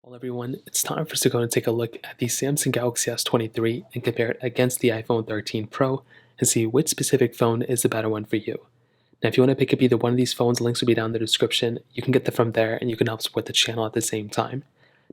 Well, everyone, it's time for us to go and take a look at the Samsung Galaxy S23 and compare it against the iPhone 13 Pro and see which specific phone is the better one for you. Now, if you want to pick up either one of these phones, links will be down in the description. You can get them from there and you can help support the channel at the same time.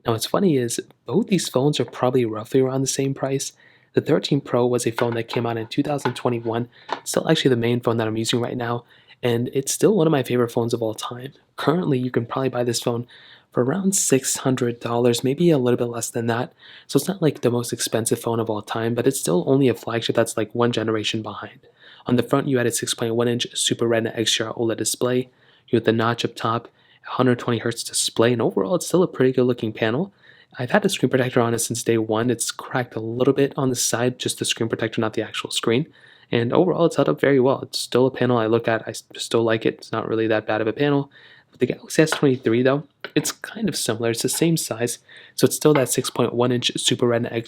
Now, what's funny is both these phones are probably roughly around the same price. The 13 Pro was a phone that came out in 2021, still actually the main phone that I'm using right now, and it's still one of my favorite phones of all time. Currently, you can probably buy this phone for around $600, maybe a little bit less than that. So it's not like the most expensive phone of all time, but it's still only a flagship that's like one generation behind. On the front, you had a 6.1-inch Super Retina XDR OLED display. You had the notch up top, 120Hz display, and overall, it's still a pretty good looking panel. I've had the screen protector on it since day one. It's cracked a little bit on the side, just the screen protector, not the actual screen. And overall, it's held up very well. It's still a panel I look at. I still like it. It's not really that bad of a panel. With the Galaxy S23, though, it's kind of similar. It's the same size, so it's still that 6.1-inch Super Retina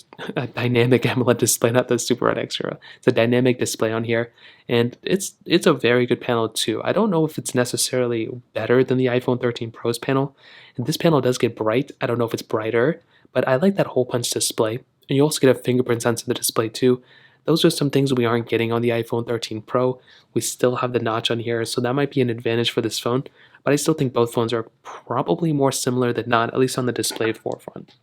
dynamic AMOLED display, not the Super Retina XDR. It's a dynamic display on here, and it's a very good panel too. I don't know if it's necessarily better than the iPhone 13 Pro's panel. And this panel does get bright. I don't know if it's brighter, but I like that hole punch display. And you also get a fingerprint sensor in the display too. Those are some things we aren't getting on the iPhone 13 Pro. We still have the notch on here, so that might be an advantage for this phone. But I still think both phones are probably more similar than not, at least on the display forefront.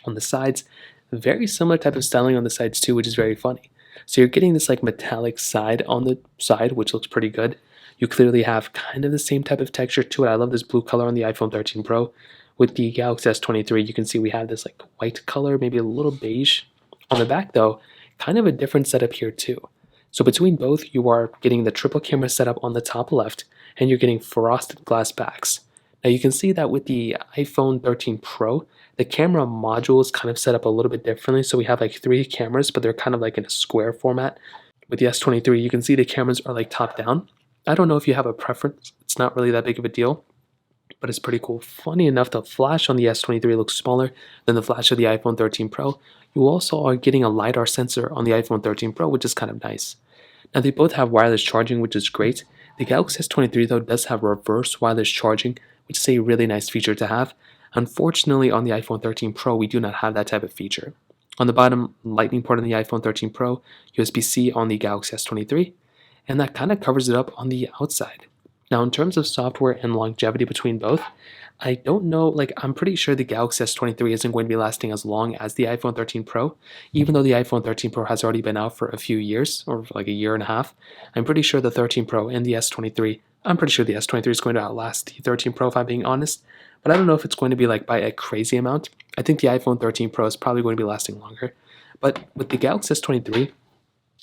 On the sides, very similar type of styling on the sides too, which is very funny. So you're getting this like metallic side on the side, which looks pretty good. You clearly have kind of the same type of texture to it. I love this blue color on the iPhone 13 Pro. With the Galaxy S23, you can see we have this like white color, maybe a little beige. On the back though, kind of a different setup here too. So between both, you are getting the triple camera setup on the top left, and you're getting frosted glass backs. Now you can see that with the iPhone 13 Pro, the camera module is kind of set up a little bit differently. So we have like 3 cameras, but they're kind of like in a square format. With the S23, you can see the cameras are like top down. I don't know if you have a preference. It's not really that big of a deal, but it's pretty cool. Funny enough, the flash on the S23 looks smaller than the flash of the iPhone 13 Pro. You also are getting a LiDAR sensor on the iPhone 13 Pro, which is kind of nice. Now they both have wireless charging, which is great. The Galaxy S23 though does have reverse wireless charging, which is a really nice feature to have. Unfortunately, on the iPhone 13 Pro, we do not have that type of feature. On the bottom, Lightning port on the iPhone 13 Pro, USB-C on the Galaxy S23, and that kind of covers it up on the outside. Now, in terms of software and longevity between both, I don't know, like I'm pretty sure the Galaxy S23 isn't going to be lasting as long as the iPhone 13 Pro, even though the iPhone 13 Pro has already been out for a few years, or like a year and a half. I'm pretty sure the 13 Pro and the S23, I'm pretty sure the S23 is going to outlast the 13 Pro if I'm being honest, but I don't know if it's going to be like by a crazy amount. I think the iPhone 13 Pro is probably going to be lasting longer, but with the Galaxy S23,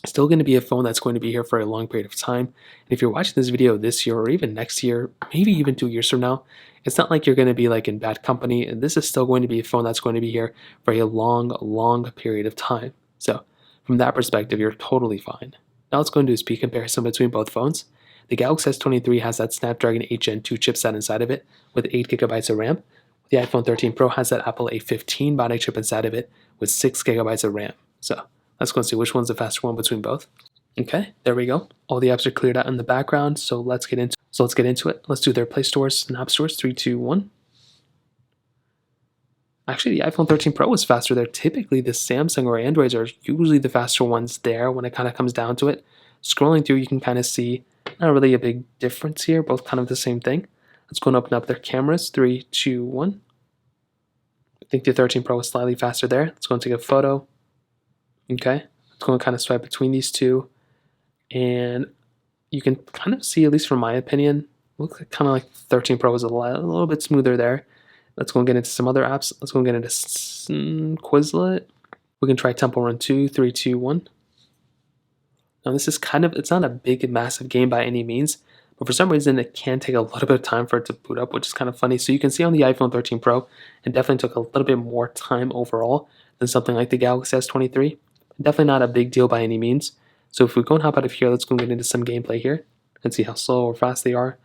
still going to be a phone that's going to be here for a long period of time. And if you're watching this video this year or even next year, maybe even 2 years from now, it's not like you're going to be like in bad company. And this is still going to be a phone that's going to be here for a long period of time. So from that perspective, you're totally fine. Now let's go and do a speed comparison between both phones. The Galaxy S23 has that Snapdragon 8 Gen 2 chipset inside of it with 8 GB of RAM. The iPhone 13 Pro has that Apple A15 Bionic chip inside of it with 6 GB of RAM. So let's go and see which one's the faster one between both. Okay, there we go. All the apps are cleared out in the background, so let's get into it. Let's do their Play Stores and App Stores. 3, 2, 1. Actually, the iPhone 13 Pro is faster there. Typically, the Samsung or Androids are usually the faster ones there when it kind of comes down to it. Scrolling through, you can kind of see not really a big difference here, both kind of the same thing. Let's go and open up their cameras. 3, 2, 1. I think the 13 Pro is slightly faster there. Let's go and take a photo. Okay, let's go and kind of swipe between these two. And you can kind of see, at least from my opinion, looks like kind of like 13 Pro is a little bit smoother there. Let's go and get into some other apps. Let's go and get into Quizlet. We can try Temple Run 2, 3, 2, 1. Now this is kind of, it's not a big, massive game by any means, but for some reason it can take a little bit of time for it to boot up, which is kind of funny. So you can see on the iPhone 13 Pro, it definitely took a little bit more time overall than something like the Galaxy S23. Definitely not a big deal by any means. So if we go and hop out of here, let's go and get into some gameplay here and see how slow or fast they are.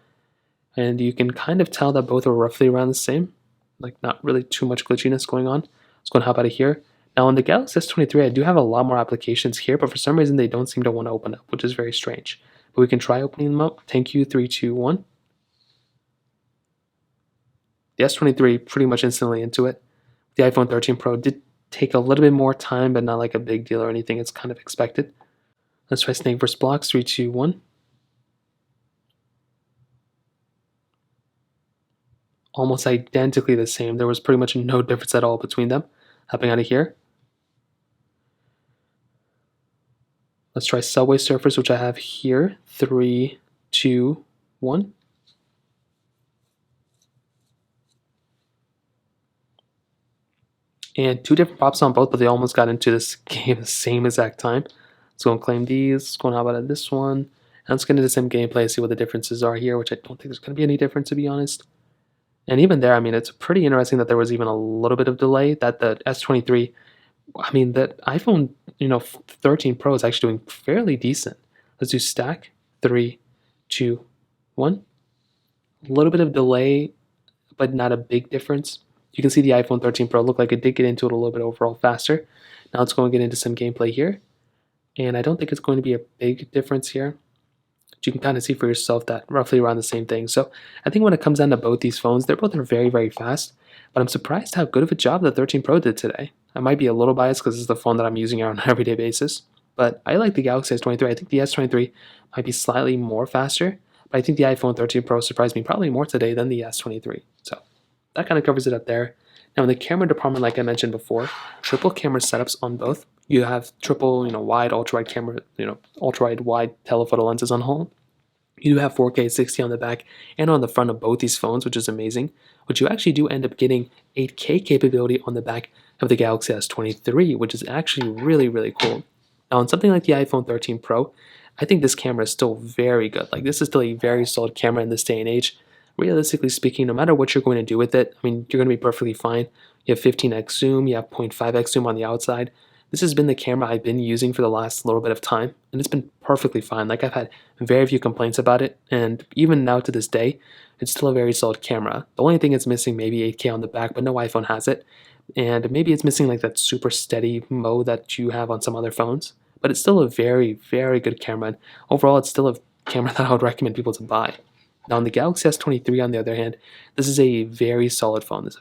And you can kind of tell that both are roughly around the same, like not really too much glitchiness going on. Let's go and hop out of here. Now on the Galaxy S23, I do have a lot more applications here, but for some reason they don't seem to want to open up, which is very strange. But we can try opening them up. Thank you, 3, 2, 1. The S23 pretty much instantly into it. The iPhone 13 Pro did take a little bit more time, but not like a big deal or anything. It's kind of expected. Let's try snake versus blocks. 3, 2, 1. Almost identically the same. There was pretty much no difference at all between them. Hopping out of here. Let's try Subway Surfers, which I have here. 3, 2, 1. And two different pops on both, but they almost got into this game the same exact time. Let's go and claim these. Let's go and how about this one. And let's get into some gameplay, see what the differences are here, which I don't think there's going to be any difference, to be honest. And even there, I mean, it's pretty interesting that there was even a little bit of delay, that the S23, I mean, the iPhone, 13 Pro is actually doing fairly decent. Let's do stack. 3, 2, 1. A little bit of delay, but not a big difference. You can see the iPhone 13 Pro looked like it did get into it a little bit overall faster. Now let's go and get into some gameplay here. And I don't think it's going to be a big difference here. But you can kind of see for yourself that roughly around the same thing. So I think when it comes down to both these phones, they're both very, very fast. But I'm surprised how good of a job the 13 Pro did today. I might be a little biased because it's the phone that I'm using on an everyday basis. But I like the Galaxy S23. I think the S23 might be slightly more faster. But I think the iPhone 13 Pro surprised me probably more today than the S23. So that kind of covers it up there. Now in the camera department, like I mentioned before, triple camera setups on both. You have triple, wide, ultra-wide camera, ultra-wide, wide telephoto lenses on home. You do have 4K 60 on the back and on the front of both these phones, which is amazing. But you actually do end up getting 8K capability on the back of the Galaxy S23, which is actually really, really cool. Now on something like the iPhone 13 Pro, I think this camera is still very good. Like this is still a very solid camera in this day and age. Realistically speaking, no matter what you're going to do with it, I mean, you're going to be perfectly fine. You have 15x zoom, you have 0.5x zoom on the outside. This has been the camera I've been using for the last little bit of time, and it's been perfectly fine. Like I've had very few complaints about it, and even now to this day, it's still a very solid camera. The only thing it's missing maybe 8K on the back, but no iPhone has it. And maybe it's missing like that super steady mode that you have on some other phones. But it's still a very, very good camera, and overall it's still a camera that I would recommend people to buy. Now on the Galaxy S23, on the other hand, this is a very solid phone. It's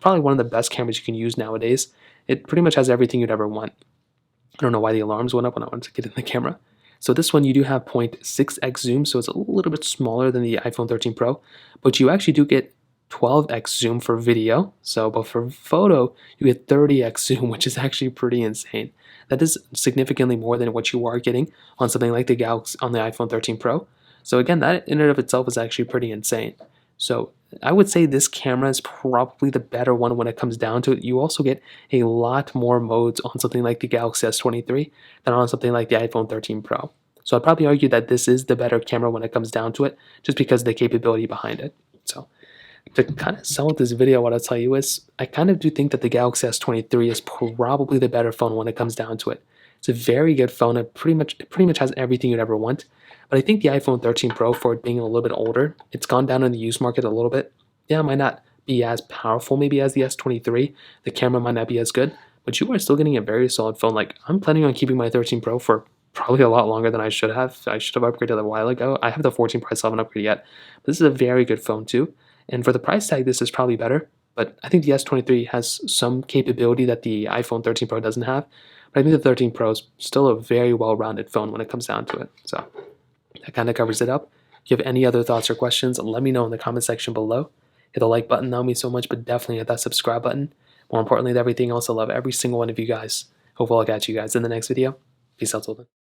probably one of the best cameras you can use nowadays. It pretty much has everything you'd ever want. I don't know why the alarms went up when I wanted to get in the camera. So this one, you do have 0.6x zoom, so it's a little bit smaller than the iPhone 13 Pro, but you actually do get 12x zoom for video. But for photo, you get 30x zoom, which is actually pretty insane. That is significantly more than what you are getting on something like the Galaxy on the iPhone 13 Pro. So again, that in and of itself is actually pretty insane. So I would say this camera is probably the better one when it comes down to it. You also get a lot more modes on something like the Galaxy S23 than on something like the iPhone 13 Pro. So I'd probably argue that this is the better camera when it comes down to it, just because of the capability behind it. So to kind of sum up this video, what I'll tell you is I kind of do think that the Galaxy S23 is probably the better phone when it comes down to it. It's a very good phone. It pretty much has everything you'd ever want. But I think the iPhone 13 Pro, for it being a little bit older, it's gone down in the used market a little bit. Yeah, it might not be as powerful maybe as the S23. The camera might not be as good, but you are still getting a very solid phone. Like I'm planning on keeping my 13 Pro for probably a lot longer than I should have. I should have upgraded a while ago. I have the 14 Pro, I still haven't upgraded yet. But this is a very good phone too. And for the price tag, this is probably better. But I think the S23 has some capability that the iPhone 13 Pro doesn't have. But I think the 13 Pro is still a very well-rounded phone when it comes down to it. So that kind of covers it up. If you have any other thoughts or questions, let me know in the comment section below. Hit the like button, that would mean so much, but definitely hit that subscribe button. More importantly than everything else, I love every single one of you guys. Hope I'll catch you guys in the next video. Peace out till then.